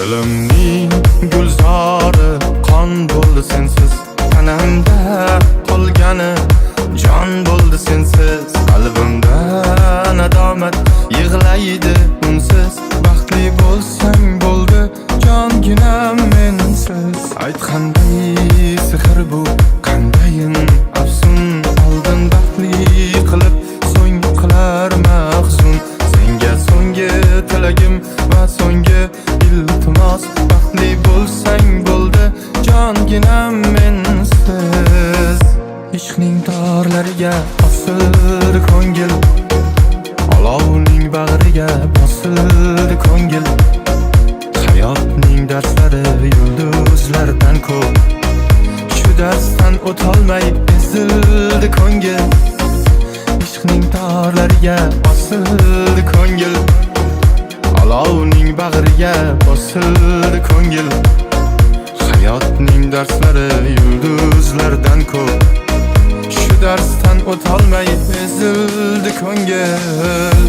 Dilimning gulzori qon bo'ldi sensiz, tanamda qolgani jon bo'ldi sensiz. Qalbimda nadomat yig'laydi unsiz. Baxtli bo'lsang bo'ldi jonginam mensiz. Aytganday sehr bu qandayin afsun, oldin baxtli qilib so'ng qilar mahzun. Senga so'nggi tilagim va so'nggi iltimos, baxtli bo'lsang bo'ldi jonginam mensiz. Ishqning torlariga bosildi ko'ngil, olovning bag'riga bosildi ko'ngil. Hayotning darslari yulduzlardan ko'p, shu darsdan o'tolmay ezildi ko'ngil. Ishqning torlariga bosildi ko'ngil, olovning bag'riga bosildi ko'ngil. Hayotning darslari yulduzlardan ko'p, shu darsdan o'tolmay ezildi ko'ngil.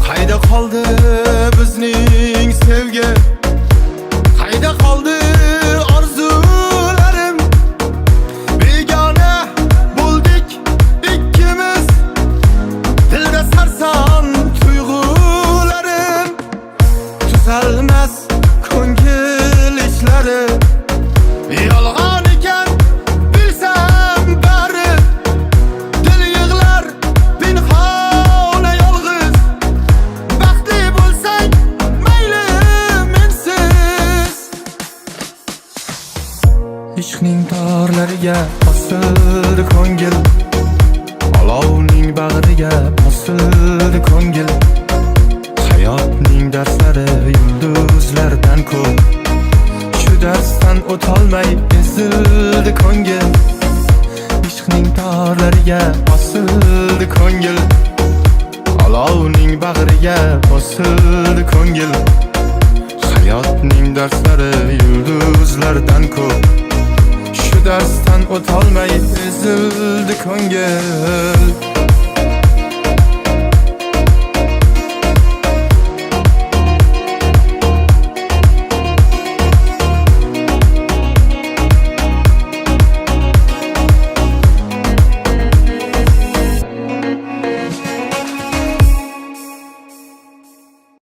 Qayda qoldi bizning sevgi? Qayda qoldi orzularim? Begona bo'ldik ikkimiz, dilda sarson tuyg'ularim. Tuzalmas ko'ngil ishlari, yolg'on ekan bilsam bari. Dil yig'lar pinhona yolg'iz, baxtli bo'lsang mayli mensiz. Ishqning torlariga bosildi ko'ngil, olovning bag'riga bosildi ko'ngil. Hayotning darslari yulduzlardan ko'p, shu darsdan o'tolmay ezildi ko'ngil. Ishqning torlariga bosildi ko'ngil, olovning bag'riga bosildi ko'ngil. Hayotning darslari yulduzlardan ko'p, shu darsdan o'tolmay ezildi ko'ngil.